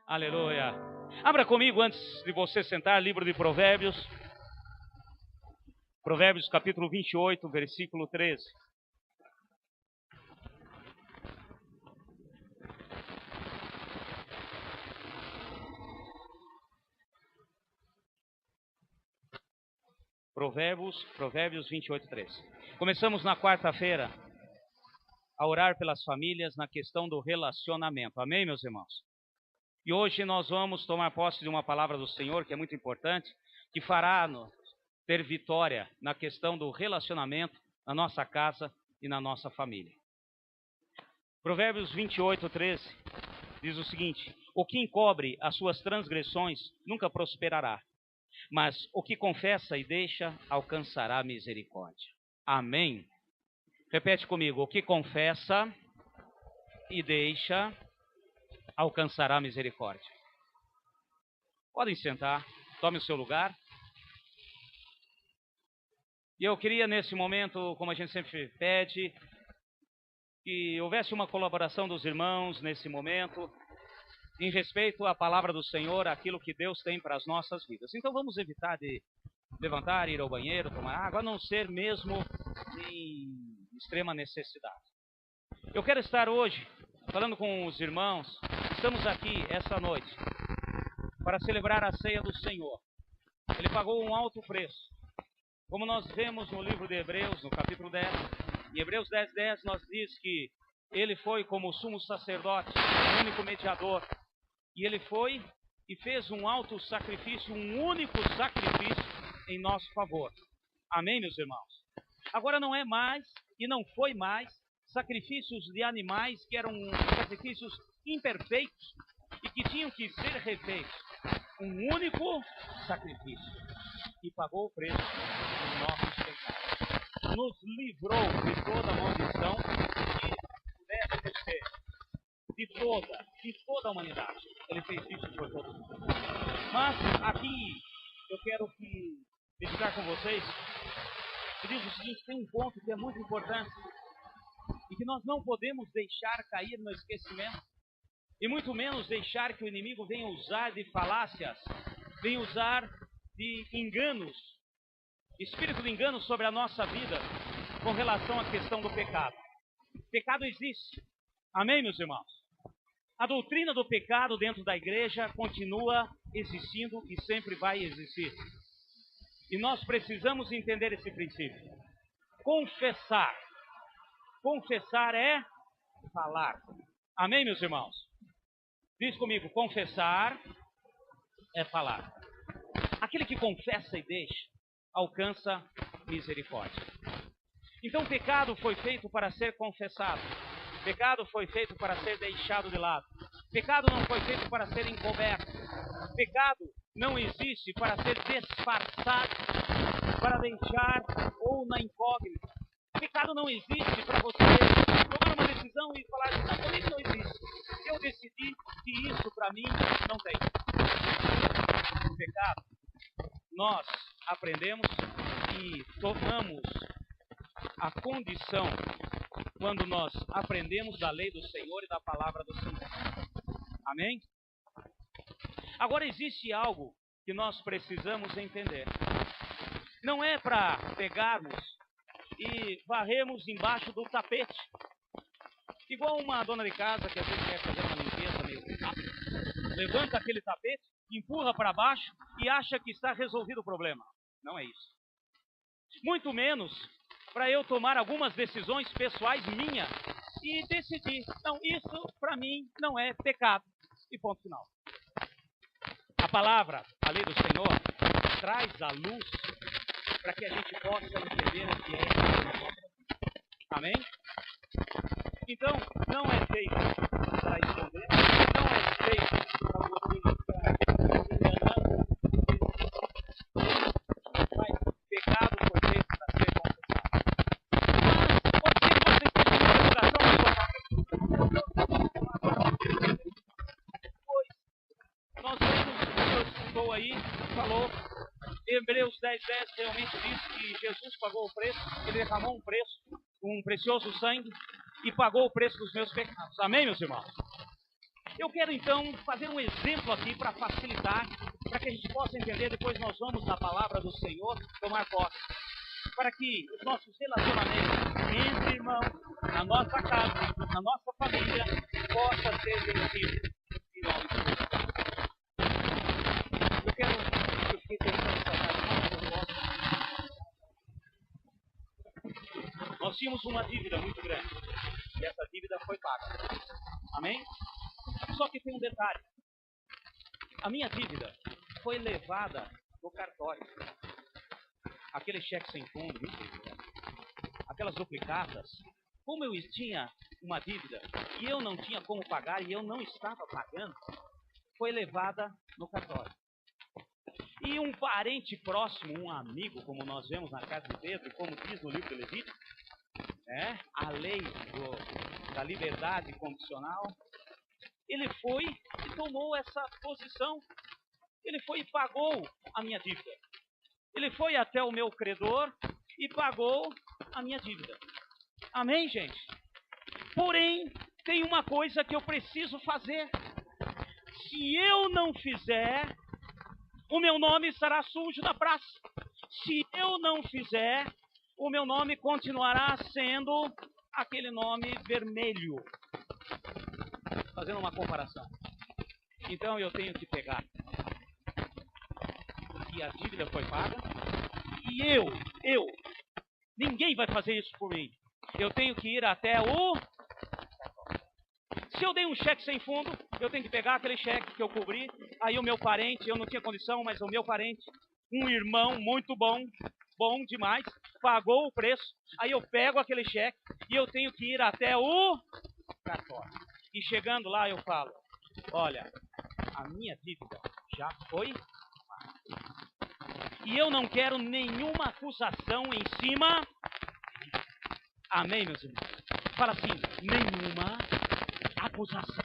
Aleluia. Abra comigo antes de você sentar, livro de Provérbios. Provérbios capítulo 28, versículo 13. Provérbios 28, 13. Começamos na quarta-feira a orar pelas famílias na questão do relacionamento. Amém, meus irmãos? E hoje nós vamos tomar posse de uma palavra do Senhor que é muito importante, que fará-nos ter vitória na questão do relacionamento na nossa casa e na nossa família. Provérbios 28, 13 diz o seguinte: o que encobre as suas transgressões nunca prosperará, mas o que confessa e deixa alcançará misericórdia. Amém? Repete comigo: o que confessa e deixa alcançará misericórdia. Podem sentar, tome o seu lugar. E eu queria nesse momento, como a gente sempre pede, que houvesse uma colaboração dos irmãos nesse momento, em respeito à palavra do Senhor, aquilo que Deus tem para as nossas vidas. Então vamos evitar de levantar, ir ao banheiro, tomar água, a não ser mesmo em extrema necessidade. Eu quero estar hoje falando com os irmãos. Estamos aqui essa noite para celebrar a ceia do Senhor. Ele pagou um alto preço. Como nós vemos no livro de Hebreus, no capítulo 10, em Hebreus 10, 10, nós diz que ele foi como sumo sacerdote, o único mediador. E ele foi e fez um alto sacrifício, um único sacrifício em nosso favor. Amém, meus irmãos? Agora não é mais e não foi mais sacrifícios de animais que eram sacrifícios imperfeitos e que tinham que ser refeitos. Um único sacrifício. E pagou o preço dos nossos pecados. Nos livrou de toda a maldição que pudesse ter. De toda a humanidade. Ele fez isso por todo mundo. Mas aqui eu quero meditar com vocês. Eu digo o seguinte: tem um ponto que é muito importante e que nós não podemos deixar cair no esquecimento, e muito menos deixar que o inimigo venha usar de falácias, venha usar de enganos, espírito de engano sobre a nossa vida com relação à questão do pecado. Pecado existe. Amém, meus irmãos? A doutrina do pecado dentro da igreja continua existindo e sempre vai existir. E nós precisamos entender esse princípio. Confessar. Confessar é falar. Amém, meus irmãos? Diz comigo: confessar é falar. Aquele que confessa e deixa, alcança misericórdia. Então, pecado foi feito para ser confessado. Pecado foi feito para ser deixado de lado. Pecado não foi feito para ser encoberto. Pecado não existe para ser disfarçado, para deixar ou na incógnita. Pecado não existe para você tomar uma decisão e falar assim: não, comigo não existe. Eu decidi que isso para mim não tem. O pecado, nós aprendemos e tomamos a condição quando nós aprendemos da lei do Senhor e da palavra do Senhor. Amém? Agora existe algo que nós precisamos entender. Não é para pegarmos e varrermos embaixo do tapete. Igual uma dona de casa que às vezes quer fazer uma limpeza meio rápida. Levanta aquele tapete, empurra para baixo e acha que está resolvido o problema. Não é isso. Muito menos para eu tomar algumas decisões pessoais minhas e decidir: não, isso para mim não é pecado. E ponto final. A palavra, a lei do Senhor, traz a luz para que a gente possa entender o que é. Amém? Então, não é feito para esconder, não é feito para você ficar enganando. Mas pecado foi feito para ser confessado. Mas pode ser que você esteja no seu coração. Pois nós vemos o que o Senhor citou aí, falou. Hebreus 10, 10 realmente diz que Jesus pagou o preço, ele derramou um preço, um precioso sangue, e pagou o preço dos meus pecados. Amém, meus irmãos? Eu quero então fazer um exemplo aqui para facilitar, para que a gente possa entender. Depois nós vamos na palavra do Senhor tomar posse, para que os nossos relacionamentos entre irmãos, na nossa casa, na nossa família, possa ser vencido em nome de Jesus. Eu fiquei pensando essa tarde, nós tínhamos uma dívida muito grande e essa dívida foi paga. Amém? Só que tem um detalhe. A minha dívida foi levada no cartório. Aquele cheque sem fundo, aquelas duplicatas. Como eu tinha uma dívida e eu não tinha como pagar e eu não estava pagando, foi levada no cartório. E um parente próximo, um amigo, como nós vemos na casa de Pedro, como diz no livro de Levítico, a lei da liberdade condicional, ele foi e tomou essa posição. Ele foi e pagou a minha dívida. Ele foi até o meu credor e pagou a minha dívida. Amém, gente? Porém, tem uma coisa que eu preciso fazer. Se eu não fizer, o meu nome estará sujo na praça. Se eu não fizer, o meu nome continuará sendo aquele nome vermelho. Fazendo uma comparação. Então eu tenho que pegar. E a dívida foi paga. E ninguém vai fazer isso por mim. Eu tenho que ir até o... Se eu dei um cheque sem fundo, eu tenho que pegar aquele cheque que eu cobri. Aí o meu parente, eu não tinha condição, mas o meu parente, um irmão muito bom demais, pagou o preço. Aí eu pego aquele cheque e eu tenho que ir até o cartório. E chegando lá eu falo, olha, a minha dívida já foi paga. E eu não quero nenhuma acusação em cima. Amém, meus irmãos? Fala assim, nenhuma acusação.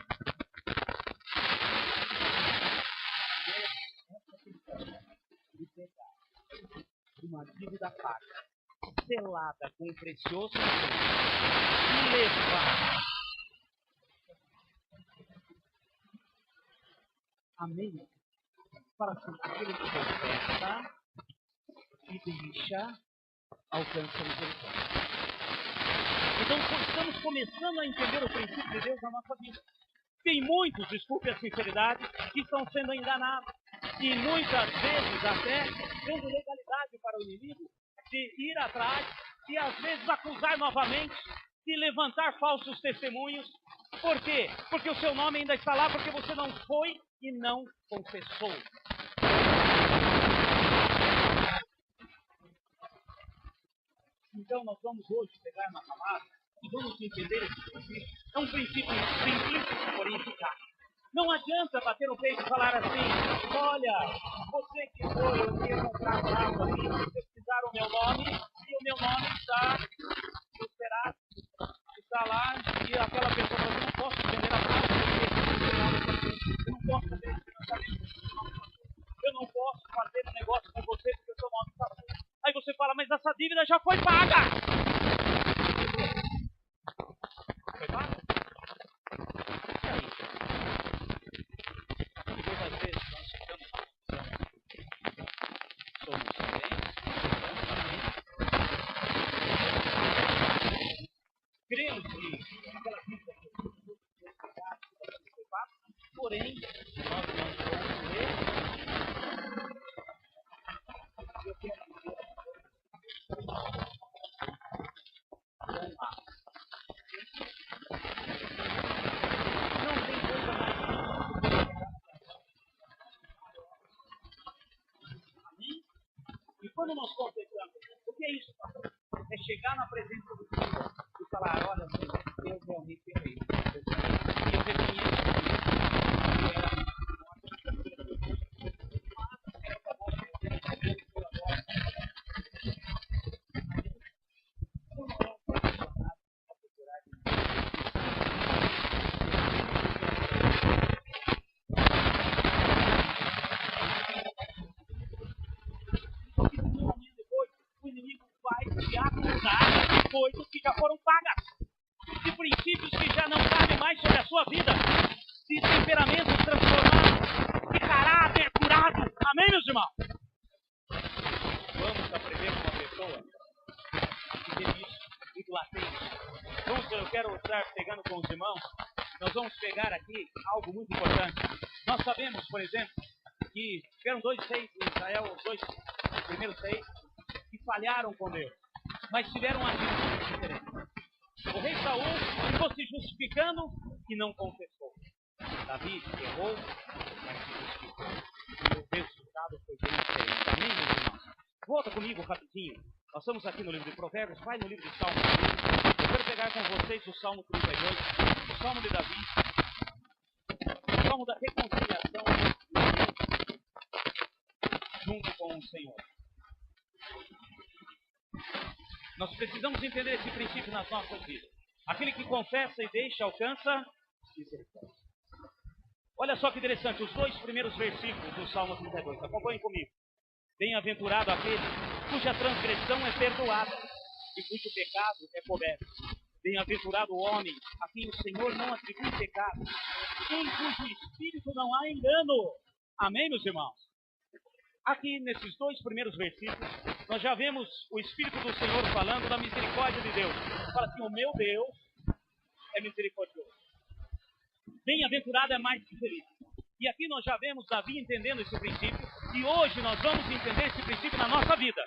Uma dívida paga, selada com precioso e levar. Amém? Fala assim, aquele que confessa e deixa, alcança a misericórdia. Então, estamos começando a entender o princípio de Deus na nossa vida. Tem muitos, desculpe a sinceridade, que estão sendo enganados. E muitas vezes até dando legalidade para o inimigo de ir atrás e às vezes acusar novamente, de levantar falsos testemunhos. Por quê? Porque o seu nome ainda está lá, porque você não foi e não confessou. Então nós vamos hoje pegar na palavra e vamos entender esse princípio. É um princípio simples, porém eficaz. Não adianta bater no peito e falar assim, olha, você que foi, eu queria comprar água ali, pesquisar o meu nome, e o meu nome está esperado, está lá, e aquela pessoa fala, eu não posso vender a casa, eu não posso fazer esse financiamento, eu não posso fazer um negócio com você, porque o seu nome está sujo. Aí você fala, mas essa dívida já foi paga. Foi paga? E aí? Muitas vezes nós ficamos somos cremos que aquela dívida foi paga, porém nós não vamos ler. Eu quero dizer não tem coisa mais amém? E quando nós confessamos, o que é isso, pastor? É chegar na presença do Senhor e falar, olha, Senhor, eu realmente errei. E eu reconheço coisas que já foram pagas, de princípios que já não cabem mais sobre a sua vida. de temperamento transformado, de caráter curado. Amém, meus irmãos? Vamos aprender com uma pessoa que teve isso, muito latente. Então, eu quero estar pegando com os irmãos, nós vamos pegar aqui algo muito importante. Nós sabemos, por exemplo, que tiveram 2 reis em Israel, os 2 primeiros reis, que falharam com Deus, mas tiveram uma atitude diferente. O rei Saul ficou se justificando e não confessou. Davi errou, mas se justificou. E o resultado foi bem diferente. Amém, meus irmãos? Volta comigo rapidinho. Nós estamos aqui no livro de Provérbios, vai no livro de Salmos. Eu quero pegar com vocês o Salmo 32, o Salmo de Davi, o Salmo da reconciliação junto com o Senhor. Nós precisamos entender esse princípio nas nossas vidas. Aquele que confessa e deixa, alcança misericórdia. Olha só que interessante, os 2 primeiros versículos do Salmo 32. Acompanhem comigo. Bem-aventurado aquele cuja transgressão é perdoada e cujo pecado é coberto. Bem-aventurado o homem a quem o Senhor não atribui pecado, em cujo espírito não há engano. Amém, meus irmãos? Aqui, nesses 2 primeiros versículos, nós já vemos o Espírito do Senhor falando da misericórdia de Deus. Fala assim, o meu Deus é misericordioso. Bem-aventurado é mais que feliz. E aqui nós já vemos Davi entendendo esse princípio, e hoje nós vamos entender esse princípio na nossa vida.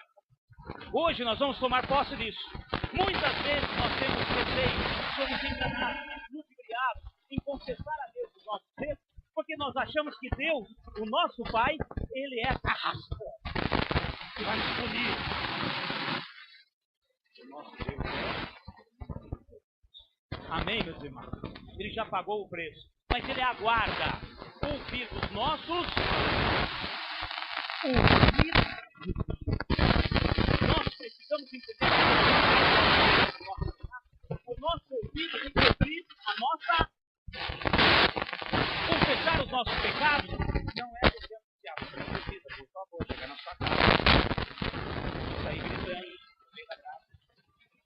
Hoje nós vamos tomar posse disso. Muitas vezes nós temos receio, somos enganados, ludibriados em confessar a Deus os nossos erros, porque nós achamos que Deus, o nosso Pai, Ele é carrasco, que vai nos punir. O nosso Deus é. Amém, meus irmãos? Ele já pagou o preço, mas Ele aguarda ouvir dos nossos ouvidos. Nós precisamos entender o nosso ouvido e cumprir a nossa. Confessar os nossos pecados não é você anunciar. Você precisa, por favor, chegar na sua casa. Sair gritando no meio da casa.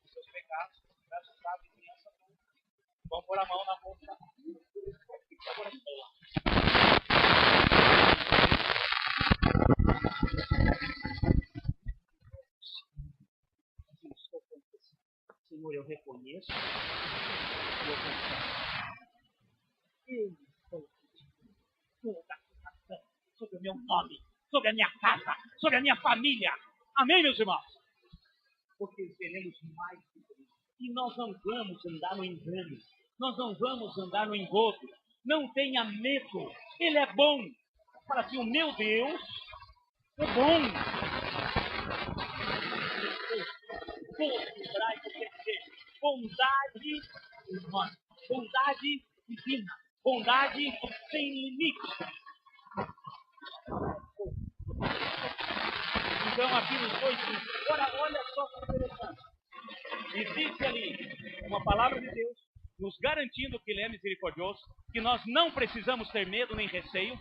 Os seus pecados, graças a vizinhança, vão pôr a mão na boca. Agora Senhor, eu reconheço e eu confesso. Eu estou toda a acusação sobre o meu nome, sobre a minha casa, sobre a minha família. Amém, meus irmãos? Porque seremos mais que isso. E nós não vamos andar no engano. Nós não vamos andar no engodo. Não tenha medo. Ele é bom. Fala assim, o meu Deus é bom. Todo hebraico quer dizer bondade humana, bondade divina, bondade sem limite. Então aqui nos 2, olha só que interessante. Existe ali uma palavra de Deus nos garantindo que Ele é misericordioso, que nós não precisamos ter medo nem receio.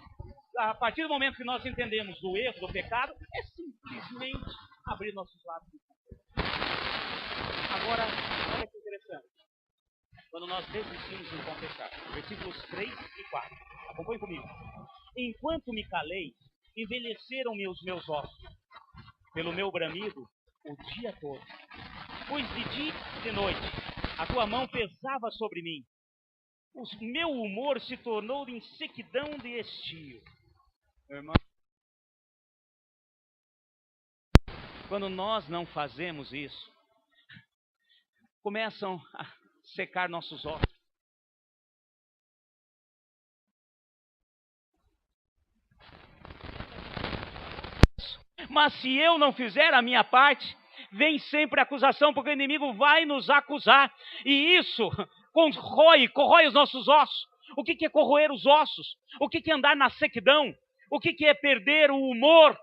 A partir do momento que nós entendemos o erro, do pecado, é simplesmente abrir nossos lábios. Agora, olha que interessante. Quando nós desistimos em confessar, versículos 3 e 4. Acompanhe comigo. Enquanto me calei, envelheceram-me os meus ossos, pelo meu bramido, o dia todo. Pois de dia e de noite, a tua mão pesava sobre mim. O meu humor se tornou em sequidão de estio. Irmão, quando nós não fazemos isso, começam a secar nossos ossos. Mas se eu não fizer a minha parte, vem sempre a acusação, porque o inimigo vai nos acusar. E isso corrói os nossos ossos. O que é corroer os ossos? O que é andar na sequidão? O que é perder o humor?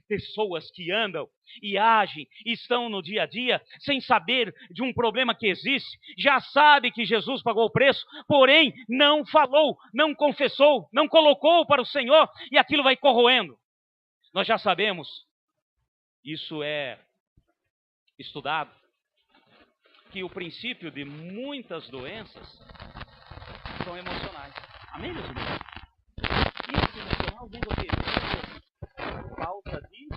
Pessoas que andam e agem, estão no dia a dia, sem saber de um problema que existe, já sabe que Jesus pagou o preço, porém não falou, não confessou, não colocou para o Senhor, e aquilo vai corroendo. Nós já sabemos, isso é estudado, que o princípio de muitas doenças são emocionais. Amém, meus irmãos? Isso no final vem do quê? Falta de...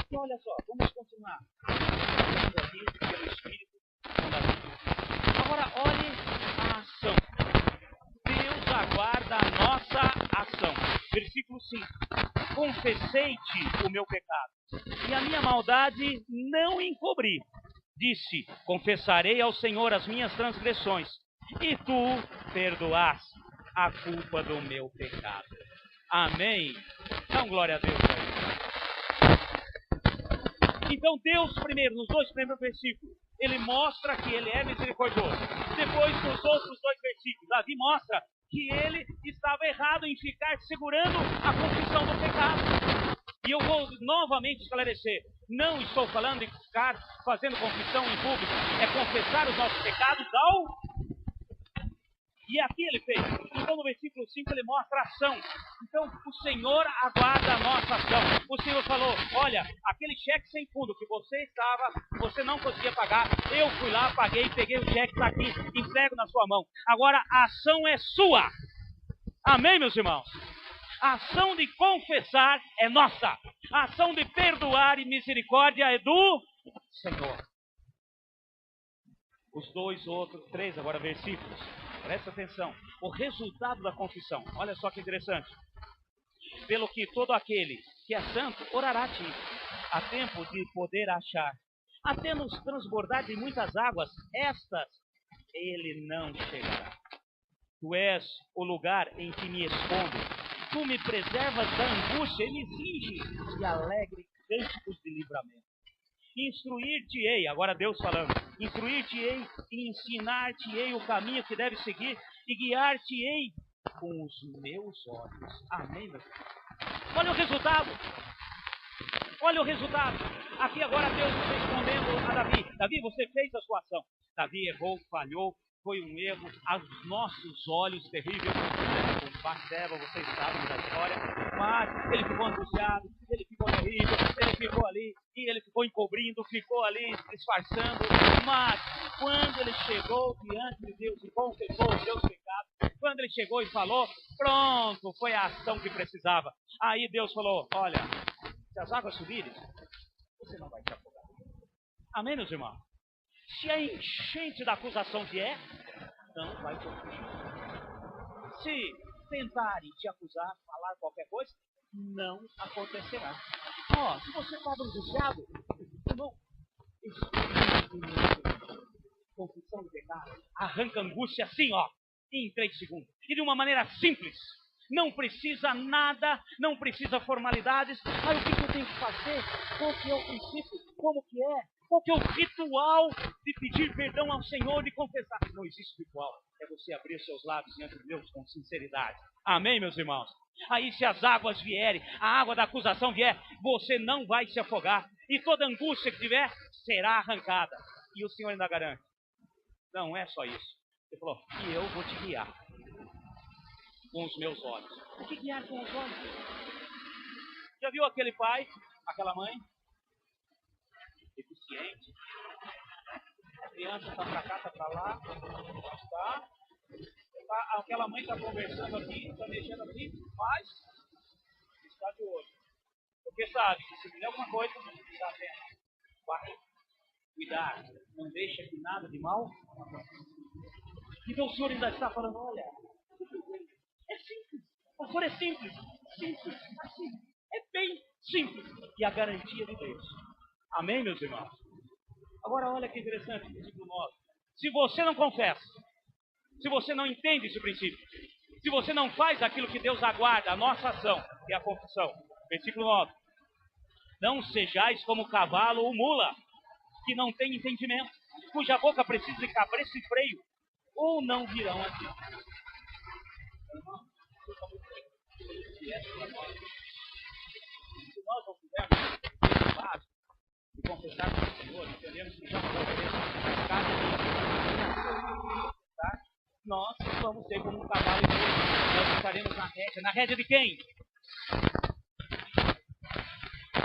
E olha só, vamos continuar. Aqui pelo Espírito. Agora, olhe a ação. Deus aguarda a nossa ação. Versículo 5. Confessei-te o meu pecado, e a minha maldade não encobri. Disse, confessarei ao Senhor as minhas transgressões, e tu perdoaste a culpa do meu pecado. Amém. Então, glória a Deus. Então, Deus primeiro, nos dois primeiros versículos, ele mostra que ele é misericordioso. Depois, nos outros dois versículos, Davi mostra que ele estava errado em ficar segurando a confissão do pecado. E eu vou novamente esclarecer. Não estou falando de ficar fazendo confissão em público. É confessar os nossos pecados ao... E aqui ele fez. Então no versículo 5 ele mostra a ação. Então o Senhor aguarda a nossa ação. O Senhor falou, olha, aquele cheque sem fundo que você não conseguia pagar, eu fui lá, paguei, peguei o cheque, está aqui, entrego na sua mão. Agora a ação é sua. Amém, meus irmãos? A ação de confessar é nossa. A ação de perdoar e misericórdia é do Senhor. Os três agora versículos. Presta atenção. O resultado da confissão. Olha só que interessante. Pelo que todo aquele que é santo orará a ti. Há tempo de poder achar. Até nos transbordar de muitas águas, estas ele não chegará. Tu és o lugar em que me escondo. Tu me preservas da angústia e me cinge de alegre cânticos de livramento. Instruir-te-ei, agora Deus falando, instruir-te-ei e ensinar-te-ei o caminho que deve seguir e guiar-te-ei com os meus olhos. Amém, meu Deus? Olha o resultado. Olha o resultado. Aqui agora Deus respondendo a Davi. Davi, você fez a sua ação. Davi errou, falhou. Foi um erro aos nossos olhos terrível. Com Batseba, vocês sabem da história. Mas ele ficou angustiado, ele ficou terrível, ele ficou ali, e ele ficou encobrindo, ficou ali disfarçando. Mas quando ele chegou diante de Deus e confessou os seus pecados, quando ele chegou e falou, pronto, foi a ação que precisava. Aí Deus falou, olha, se as águas subirem, você não vai se afogar. Amém, meus irmãos? Se a enchente da acusação vier, não vai sofrer. Se tentarem te acusar, falar qualquer coisa, não acontecerá. Se você está angustiado, irmão, confissão de pecado, arranca angústia assim, em 3 segundos. E de uma maneira simples. Não precisa nada, não precisa formalidades. O que eu tenho que fazer? Qual que é o princípio? Como que é? Qual que é o ritual de pedir perdão ao Senhor, de confessar? Não existe ritual. É você abrir seus lábios diante de Deus com sinceridade. Amém, meus irmãos? Aí se as águas vierem, a água da acusação vier, você não vai se afogar. E toda angústia que tiver, será arrancada. E o Senhor ainda garante. Não é só isso. Ele falou, e eu vou te guiar com os meus olhos. O que guiar com os olhos? Já viu aquele pai, aquela mãe? Deficiente. A criança está para cá, está para lá. Aquela mãe está conversando aqui, está mexendo aqui, mas está de olho. Porque sabe que se fizer alguma coisa, está vendo. Vai cuidar. Não deixa que nada de mal. Então o Senhor ainda está falando, olha, é simples. Pastor, é simples. Simples. Assim. É bem simples. E a garantia de Deus. Amém, meus irmãos? Agora olha que interessante, versículo 9. Se você não confessa, se você não entende esse princípio, se você não faz aquilo que Deus aguarda, a nossa ação, que é a confissão. Versículo 9. Não sejais como cavalo ou mula, que não tem entendimento, cuja boca precisa de cabresto e freio, ou não virão a ti. Se nós não fizermos esse básico de confessar com o Senhor, entendemos que já não tá? Nós vamos ser como um cavalo e nós estaremos na rédea. Na rédea de quem?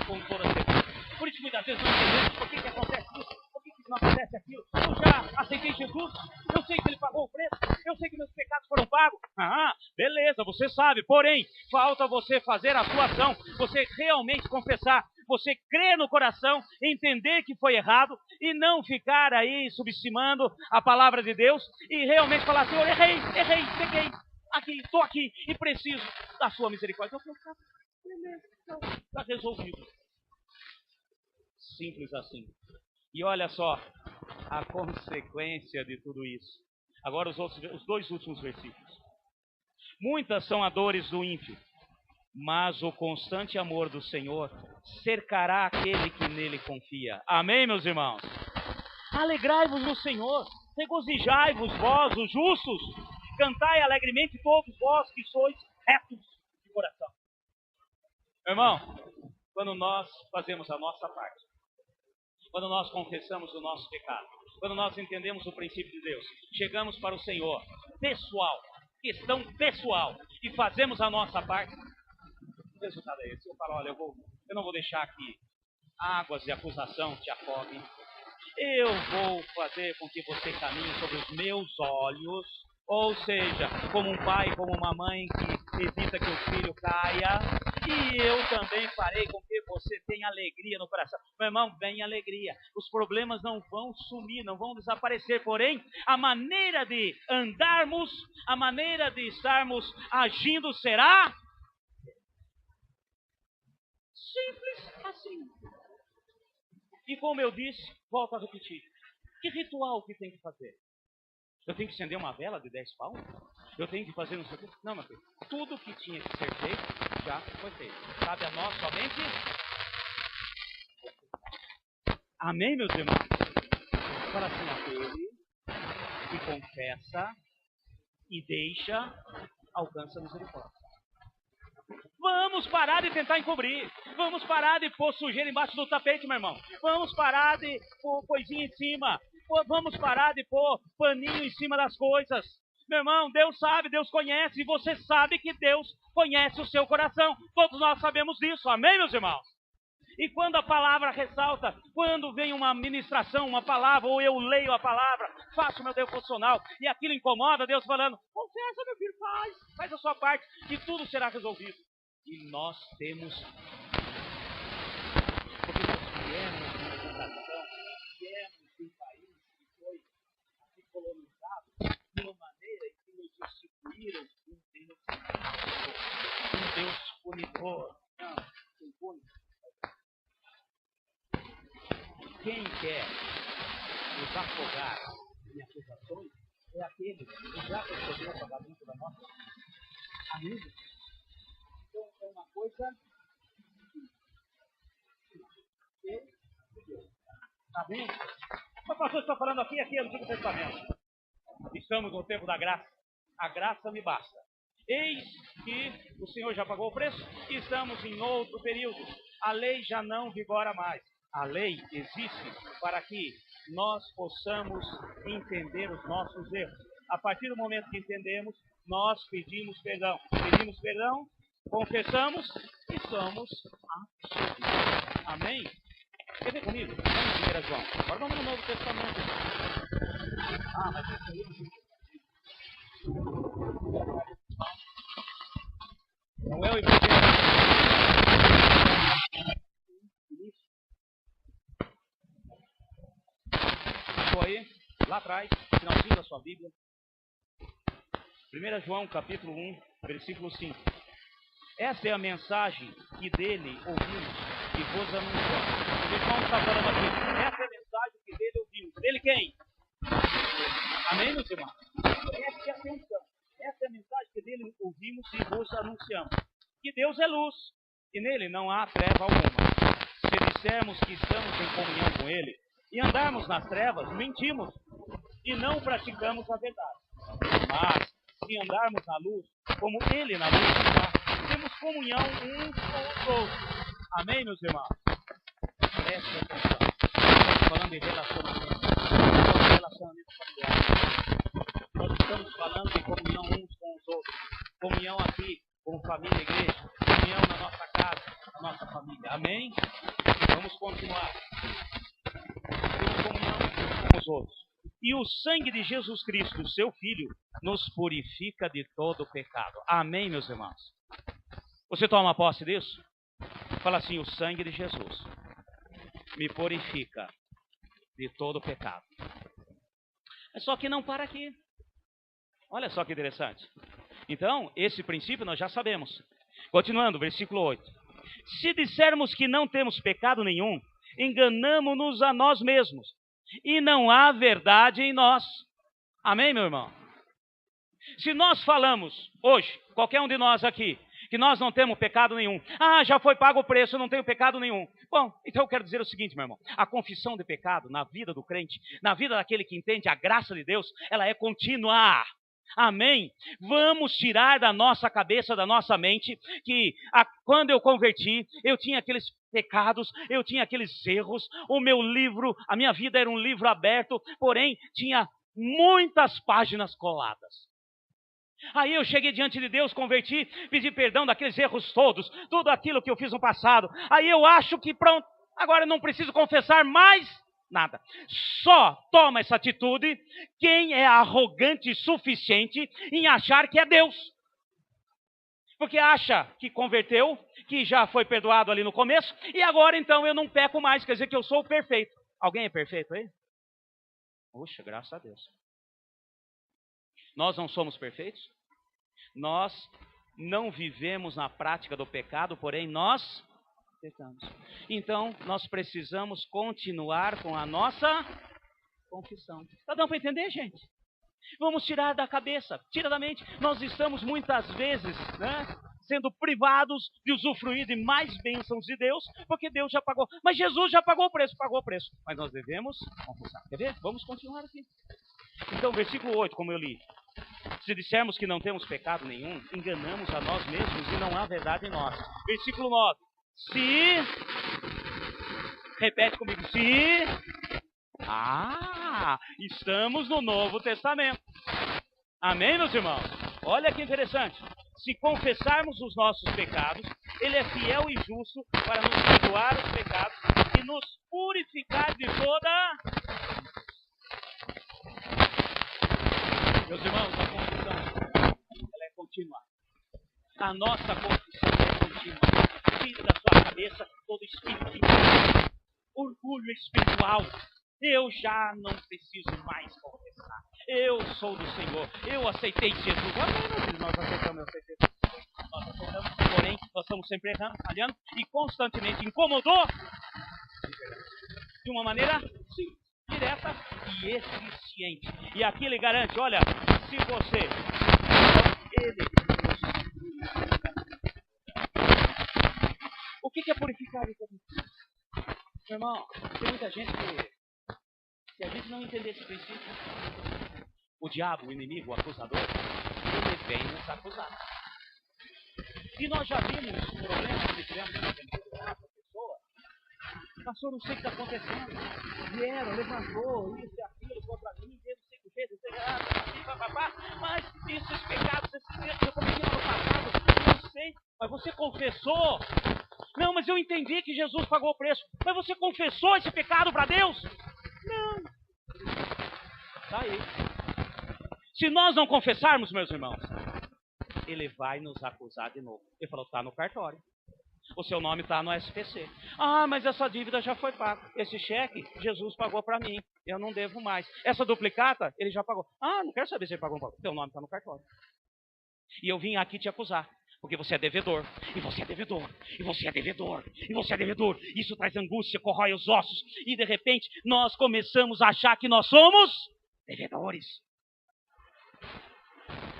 Com toda certeza. Por isso muitas vezes não entendemos por que acontece isso. Por que não acontece aquilo. Eu já aceitei Jesus, eu sei que Ele pagou o preço, eu sei que meus pecados foram pagos. Ah, beleza, você sabe, porém, falta você fazer a sua ação, você realmente confessar, você crer no coração, entender que foi errado e não ficar aí subestimando a palavra de Deus e realmente falar, Senhor, errei, peguei, estou aqui e preciso da sua misericórdia. Então, beleza, está resolvido. Simples assim. E olha só a consequência de tudo isso. Agora os dois últimos versículos. Muitas são as dores do ímpio, mas o constante amor do Senhor cercará aquele que nele confia. Amém, meus irmãos? Alegrai-vos no Senhor, regozijai-vos vós, os justos, cantai alegremente todos vós que sois retos de coração. Meu irmão, quando nós fazemos a nossa parte, quando nós confessamos o nosso pecado, quando nós entendemos o princípio de Deus, chegamos para o Senhor, pessoal, questão pessoal, e fazemos a nossa parte, o resultado é esse. Eu falo, olha, eu não vou deixar que águas de acusação te afoguem. Eu vou fazer com que você caminhe sobre os meus olhos, ou seja, como um pai, como uma mãe que evita que o filho caia, e eu também farei com que você tenha alegria no coração. Meu irmão, vem alegria. Os problemas não vão sumir, não vão desaparecer, porém, a maneira de andarmos, a maneira de estarmos agindo será simples assim. E como eu disse, volto a repetir, que ritual que tem que fazer? Eu tenho que acender uma vela de 10 palmos? Eu tenho que fazer não sei o quê? Não, meu filho. Tudo que tinha que ser feito, já foi feito. Cabe a nós somente. Amém, meus irmãos? Fala assim, aquele que confessa e deixa, alcança a misericórdia. Vamos parar de tentar encobrir. Vamos parar de pôr sujeira embaixo do tapete, meu irmão. Vamos parar de pôr coisinha em cima. Vamos parar de pôr paninho em cima das coisas. Meu irmão, Deus sabe, Deus conhece. E você sabe que Deus conhece o seu coração. Todos nós sabemos disso. Amém, meus irmãos? E quando a palavra ressalta, quando vem uma ministração, uma palavra, ou eu leio a palavra, faço o meu devocional, e aquilo incomoda, Deus falando, confessa, meu filho, faz a sua parte, e tudo será resolvido. E nós temos, porque nós viemos de uma educação, viemos de um país que foi assim, colonizado de uma maneira em que nos instituíram um Deus punidor. Não, um pune. Quem quer nos afogar em acusações é aquele que já recebeu o pagamento da nossa amiga. Então é uma coisa Está bem? O pastor está falando aqui é no Antigo Testamento. Estamos no tempo da graça. A graça me basta. Eis que o Senhor já pagou o preço e estamos em outro período. A lei já não vigora mais. A lei existe para que nós possamos entender os nossos erros. A partir do momento que entendemos, nós pedimos perdão. Pedimos perdão, confessamos e somos absolvidos. Amém? Quer ver comigo? Vamos em 1 João. Agora vamos no Novo Testamento. Mas isso aí não é o Evangelho. Estou aí, lá atrás, finalzinho da sua Bíblia. 1 João, capítulo 1, versículo 5. Esta é a mensagem que dele ouvimos e vos anunciamos. O João está falando aqui. Essa é a mensagem que dele ouvimos. Dele quem? Amém, meus irmãos? Preste atenção. Essa é a mensagem que dele ouvimos e vos anunciamos. Que Deus é luz e nele não há treva alguma. Se dissermos que estamos em comunhão com ele e andarmos nas trevas, mentimos e não praticamos a verdade. Mas, se andarmos na luz, como ele na luz está, temos comunhão uns com os outros. Amém, meus irmãos? Preste atenção. Estamos falando de relacionamento. Relacionamento familiar. Nós estamos falando de comunhão uns com os outros. Comunhão aqui, com família e igreja. Comunhão na nossa casa, na nossa família. Amém? Vamos continuar. Temos comunhão dos outros. E o sangue de Jesus Cristo, seu Filho, nos purifica de todo o pecado. Amém, meus irmãos? Você toma posse disso? Fala assim: o sangue de Jesus me purifica de todo o pecado. É só que não para aqui. Olha só que interessante. Então, esse princípio nós já sabemos. Continuando, versículo 8. Se dissermos que não temos pecado nenhum, enganamo-nos a nós mesmos, e não há verdade em nós. Amém, meu irmão? Se nós falamos hoje, qualquer um de nós aqui, que nós não temos pecado nenhum. Ah, já foi pago o preço, eu não tenho pecado nenhum. Bom, então eu quero dizer o seguinte, meu irmão. A confissão de pecado na vida do crente, na vida daquele que entende a graça de Deus, ela é contínua. Amém? Vamos tirar da nossa cabeça, da nossa mente, que quando eu converti, eu tinha aqueles pecados, eu tinha aqueles erros, o meu livro, a minha vida era um livro aberto, porém tinha muitas páginas coladas. Aí eu cheguei diante de Deus, converti, pedi perdão daqueles erros todos, tudo aquilo que eu fiz no passado. Aí eu acho que pronto, agora eu não preciso confessar mais nada. Só toma essa atitude quem é arrogante o suficiente em achar que é Deus. Porque acha que converteu, que já foi perdoado ali no começo, e agora então eu não peco mais, quer dizer que eu sou perfeito. Alguém é perfeito aí? Puxa, graças a Deus. Nós não somos perfeitos? Nós não vivemos na prática do pecado, porém nós pecamos. Então, nós precisamos continuar com a nossa confissão. Está dando para entender, gente? Vamos tirar da cabeça, tira da mente. Nós estamos muitas vezes, sendo privados de usufruir de mais bênçãos de Deus, porque Deus já pagou. Mas Jesus já pagou o preço. Mas nós devemos confessar. Quer ver? Vamos continuar aqui. Então, versículo 8, como eu li. Se dissermos que não temos pecado nenhum, enganamos a nós mesmos e não há verdade em nós. Versículo 9. Repete comigo. Estamos no Novo Testamento. Amém, meus irmãos? Olha que interessante. Se confessarmos os nossos pecados, Ele é fiel e justo para nos perdoar os pecados e nos purificar de toda... Meus irmãos, a confissão, ela é contínua. A nossa confissão é contínua. Tire da sua cabeça todo espírito de orgulho espiritual. Eu já não preciso mais confessar. Eu sou do Senhor. Eu aceitei Jesus. Amém, meus filhos? Nós aceitamos, eu aceitei Jesus. Nós aceitamos, porém, nós estamos sempre errando, falhando e constantemente incomodou de uma maneira simples, direta e eficiente. E aqui ele garante, olha, se você... Ele... O que é purificar? Meu irmão, tem muita gente que... Se a gente não entender esse princípio, o diabo, o inimigo, o acusador, ele vem nos acusar. E nós já vimos problemas que tivemos com a pessoa. Pastor, não sei o que está acontecendo. Vieram, levantou, isso e aquilo, contra mim, não sei o que fez, não sei o que, mas esses pecados, esses erros que eu cometi no passado, não sei, mas você confessou. Não, mas eu entendi que Jesus pagou o preço. Mas você confessou esse pecado para Deus? Não. Está aí. Se nós não confessarmos, meus irmãos, ele vai nos acusar de novo. Ele falou, está no cartório. O seu nome está no SPC. Ah, mas essa dívida já foi paga. Esse cheque, Jesus pagou para mim. Eu não devo mais. Essa duplicata, ele já pagou. Ah, não quero saber se ele pagou. Seu nome está no cartório. E eu vim aqui te acusar. Porque você é devedor, e você é devedor, e você é devedor, e você é devedor. Isso traz angústia, corrói os ossos. E de repente, nós começamos a achar que nós somos devedores.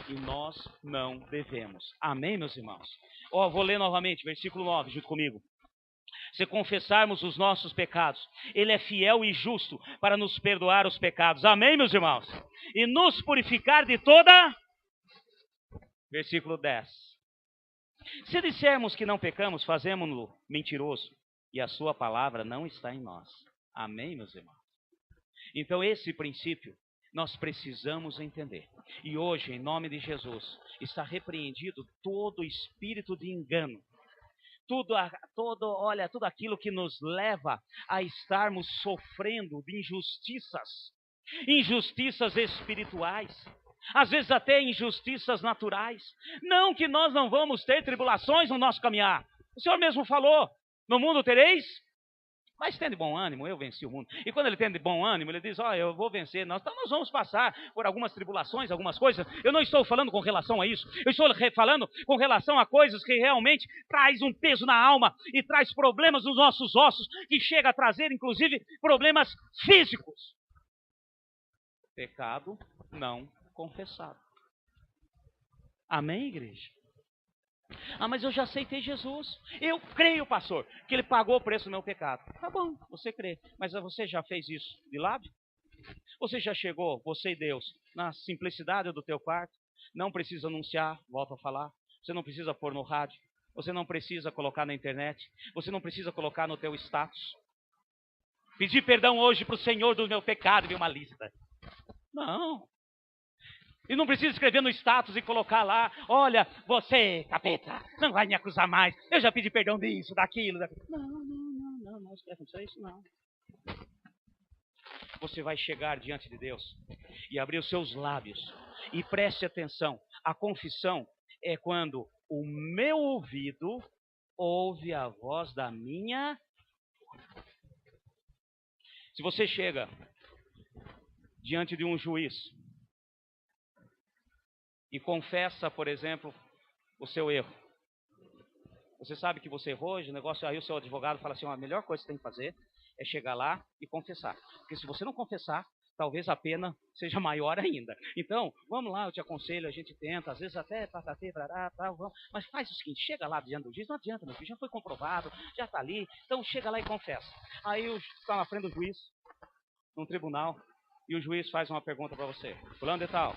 E nós não devemos. Amém, meus irmãos? Vou ler novamente, versículo 9, junto comigo. Se confessarmos os nossos pecados, Ele é fiel e justo para nos perdoar os pecados. Amém, meus irmãos? E nos purificar de toda... Versículo 10. Se dissermos que não pecamos, fazemos-no mentiroso, e a sua palavra não está em nós. Amém, meus irmãos? Então, esse princípio nós precisamos entender. E hoje, em nome de Jesus, está repreendido todo espírito de engano. Tudo aquilo que nos leva a estarmos sofrendo de injustiças. injustiças espirituais, às vezes até injustiças naturais. Não que nós não vamos ter tribulações no nosso caminhar. O Senhor mesmo falou, no mundo tereis, mas tende bom ânimo, eu venci o mundo. E quando ele tem de bom ânimo, ele diz, eu vou vencer. Nós vamos passar por algumas tribulações, algumas coisas. Eu não estou falando com relação a isso. Eu estou falando com relação a coisas que realmente traz um peso na alma e traz problemas nos nossos ossos, que chega a trazer, inclusive, problemas físicos. Pecado não confessado. Amém, igreja? Mas eu já aceitei Jesus. Eu creio, pastor, que ele pagou o preço do meu pecado. Tá bom, você crê. Mas você já fez isso de lábio? Você já chegou, você e Deus, na simplicidade do teu quarto? Não precisa anunciar, volto a falar. Você não precisa pôr no rádio. Você não precisa colocar na internet. Você não precisa colocar no teu status. Pedir perdão hoje para o Senhor do meu pecado e uma lista. Não. E não precisa escrever no status e colocar lá, olha, você, capeta, não vai me acusar mais. Eu já pedi perdão disso, daquilo. Não escreve isso não. Você vai chegar diante de Deus e abrir os seus lábios. E preste atenção, a confissão é quando o meu ouvido ouve a voz da minha. Se você chega diante de um juiz e confessa, por exemplo, o seu erro. Você sabe que você errou, o negócio, aí o seu advogado fala assim, a melhor coisa que você tem que fazer é chegar lá e confessar. Porque se você não confessar, talvez a pena seja maior ainda. Então, vamos lá, eu te aconselho, a gente tenta, às vezes até patatê, brará, tal, vamos. Mas faz o seguinte, chega lá diante do juiz, não adianta, meu filho, já foi comprovado, já está ali, então chega lá e confessa. Aí está na frente do juiz, num tribunal, e o juiz faz uma pergunta para você. Fulano de tal,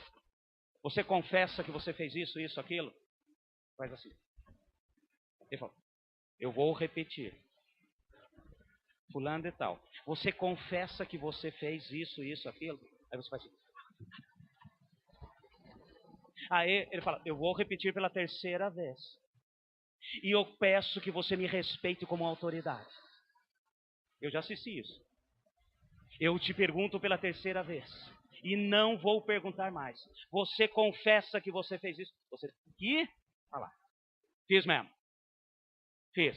você confessa que você fez isso, isso, aquilo? Faz assim. Ele fala, eu vou repetir. Fulano de tal, você confessa que você fez isso, isso, aquilo? Aí você faz assim. Aí ele fala, eu vou repetir pela terceira vez. E eu peço que você me respeite como autoridade. Eu já assisti isso. Eu te pergunto pela terceira vez. E não vou perguntar mais. Você confessa que você fez isso? Você que? Olha lá. Fiz mesmo. Fiz.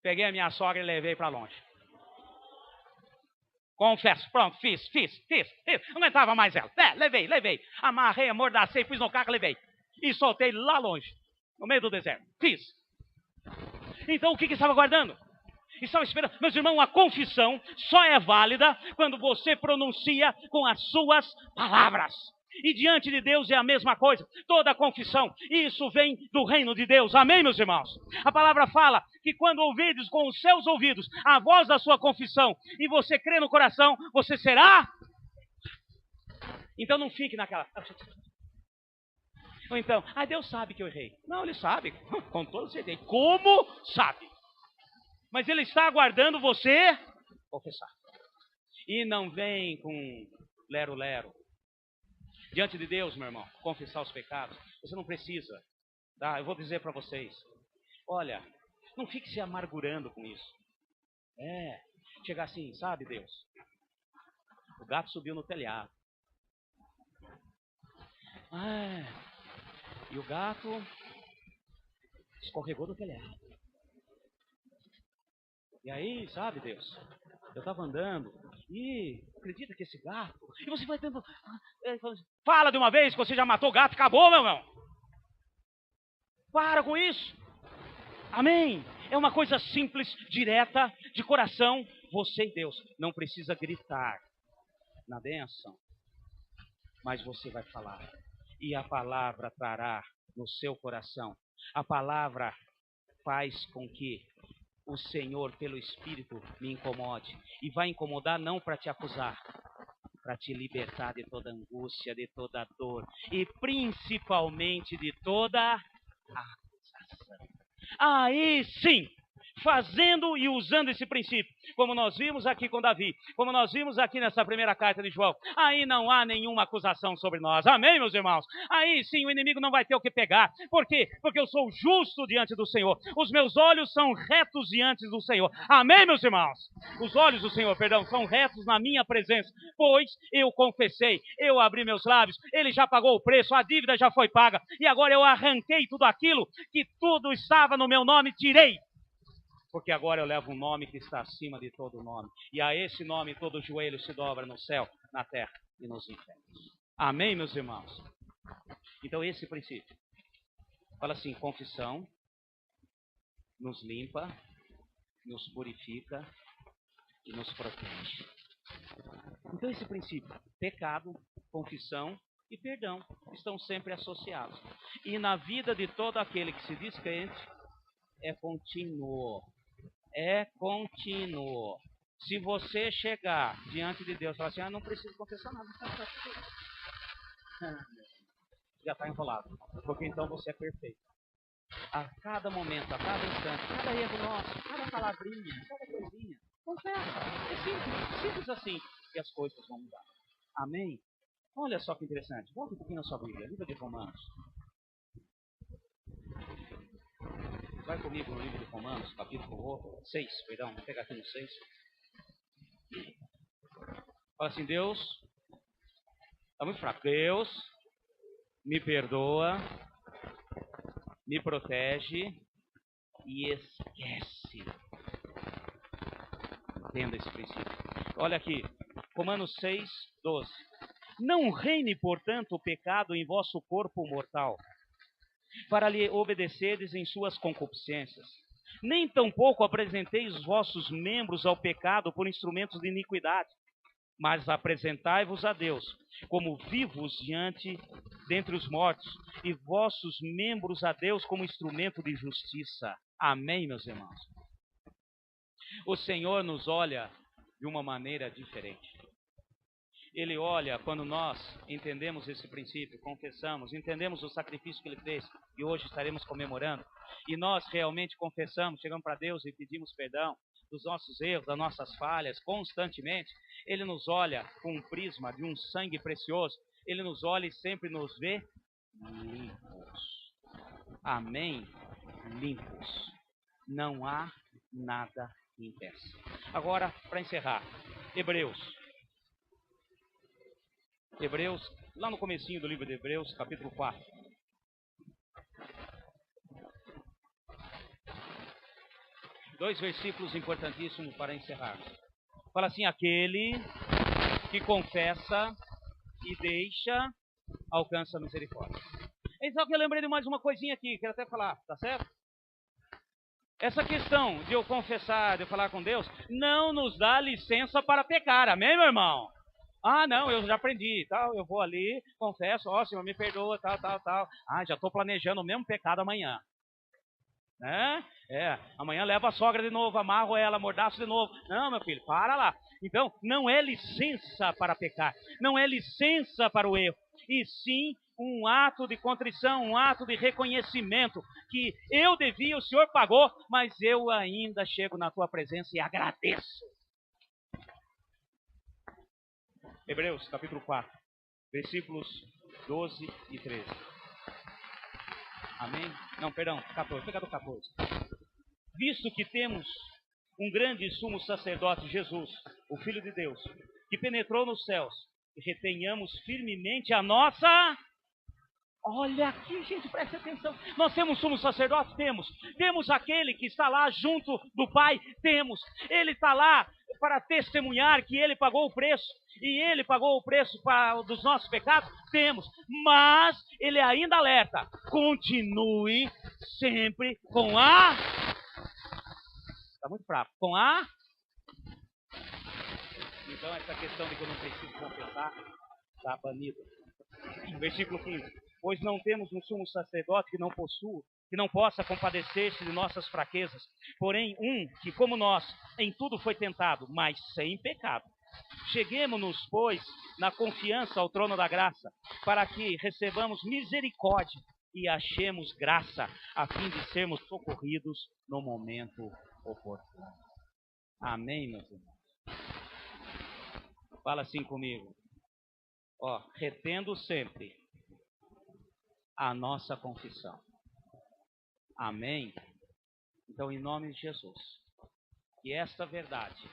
Peguei a minha sogra e levei para longe. Confesso. Pronto, fiz. Não aguentava mais ela. Levei. Amarrei, amordacei, pus no carro, levei. E soltei lá longe. No meio do deserto. Fiz. Então o que estava guardando? Estava esperando. Meus irmãos, a confissão só é válida quando você pronuncia com as suas palavras. E diante de Deus é a mesma coisa. Toda confissão, isso vem do reino de Deus. Amém, meus irmãos? A palavra fala que quando ouvides com os seus ouvidos a voz da sua confissão e você crê no coração, você será. Então não fique naquela. Ou então, Deus sabe que eu errei. Não, Ele sabe, com todo certeza. Como sabe? Mas Ele está aguardando você confessar. E não vem com lero-lero. Diante de Deus, meu irmão, confessar os pecados, você não precisa. Tá? Eu vou dizer para vocês. Olha, não fique se amargurando com isso. Chegar assim, sabe, Deus? O gato subiu no telhado. E o gato escorregou do telhado. E aí, sabe, Deus, eu estava andando e acredita que esse gato... E você vai tendo... Fala de uma vez que você já matou o gato, acabou, meu irmão. Para com isso. Amém? É uma coisa simples, direta, de coração. Você e Deus não precisa gritar na bênção, mas você vai falar. E a palavra trará no seu coração. A palavra faz com que o Senhor, pelo Espírito, me incomode. E vai incomodar não para te acusar, para te libertar de toda angústia, de toda dor. E principalmente de toda acusação. Aí sim, fazendo e usando esse princípio, como nós vimos aqui com Davi, como nós vimos aqui nessa primeira carta de João, aí não há nenhuma acusação sobre nós. Amém, meus irmãos? Aí sim o inimigo não vai ter o que pegar. Por quê? Porque eu sou justo diante do Senhor. Os meus olhos são retos diante do Senhor. Amém, meus irmãos? Os olhos do Senhor, são retos na minha presença, pois eu confessei, eu abri meus lábios, Ele já pagou o preço, a dívida já foi paga, e agora eu arranquei tudo aquilo que tudo estava no meu nome, tirei. Porque agora eu levo um nome que está acima de todo nome. E a esse nome todo joelho se dobra no céu, na terra e nos infernos. Amém, meus irmãos? Então esse princípio. Fala assim, confissão nos limpa, nos purifica e nos protege. Então esse princípio, pecado, confissão e perdão, estão sempre associados. E na vida de todo aquele que se diz crente, é contínuo. É contínuo. Se você chegar diante de Deus e falar assim, não preciso confessar nada, já está enrolado. Porque então você é perfeito. A cada momento, a cada instante, cada erro nosso, cada palavrinha, cada coisinha, confessa. É simples, simples assim. E as coisas vão mudar. Amém? Olha só que interessante. Volta um pouquinho na sua Bíblia, livro de Romanos. Vai comigo no livro de Romanos, capítulo 6, perdão, vou pegar aqui no 6. Fala assim, Deus, está muito fraco. Deus me perdoa, me protege e esquece. Entenda esse princípio. Olha aqui, Romanos 6, 12. Não reine, portanto, o pecado em vosso corpo mortal, para lhe obedeceres em suas concupiscências. Nem tampouco apresenteis os vossos membros ao pecado por instrumentos de iniquidade, mas apresentai-vos a Deus como vivos dentre os mortos, e vossos membros a Deus como instrumento de justiça. Amém, meus irmãos? O Senhor nos olha de uma maneira diferente. Ele olha quando nós entendemos esse princípio, confessamos, entendemos o sacrifício que Ele fez e hoje estaremos comemorando. E nós realmente confessamos, chegamos para Deus e pedimos perdão dos nossos erros, das nossas falhas, constantemente. Ele nos olha com um prisma de um sangue precioso. Ele nos olha e sempre nos vê limpos. Amém? Limpos. Não há nada que impeça. Agora, para encerrar, Hebreus, lá no comecinho do livro de Hebreus, capítulo 4. Dois versículos importantíssimos para encerrar. Fala assim, aquele que confessa e deixa, alcança a misericórdia. Então que eu lembrei de mais uma coisinha aqui, quero até falar, tá certo? Essa questão de eu confessar, de eu falar com Deus, não nos dá licença para pecar, amém, meu irmão? Ah, não, eu já aprendi, tal, eu vou ali, confesso, Senhor, me perdoa, tal. Ah, já estou planejando o mesmo pecado amanhã. Né? Amanhã leva a sogra de novo, amarro ela, mordaço de novo. Não, meu filho, para lá. Então, não é licença para pecar, não é licença para o erro, e sim um ato de contrição, um ato de reconhecimento que eu devia, o Senhor pagou, mas eu ainda chego na tua presença e agradeço. Hebreus, capítulo 4, versículos 12 e 13. Amém? Não, perdão, 14, pega do 14. Visto que temos um grande sumo sacerdote, Jesus, o Filho de Deus, que penetrou nos céus, e retenhamos firmemente a nossa... Olha aqui, gente, preste atenção. Nós temos sumo sacerdote? Temos aquele que está lá junto do Pai? Temos. Ele está lá para testemunhar que Ele pagou o preço. E Ele pagou o preço dos nossos pecados? Temos. Mas Ele ainda alerta. Continue sempre com a... Está muito fraco. Com a... Então essa questão de que eu não preciso confessar está banida. Versículo 15. Pois não temos um sumo sacerdote que não possa compadecer-se de nossas fraquezas, porém que, como nós, em tudo foi tentado, mas sem pecado. Cheguemo-nos, pois, na confiança ao trono da graça, para que recebamos misericórdia e achemos graça, a fim de sermos socorridos no momento oportuno. Amém, meus irmãos? Fala assim comigo. Ó, retendo sempre a nossa confissão. Amém? Então, em nome de Jesus, que esta verdade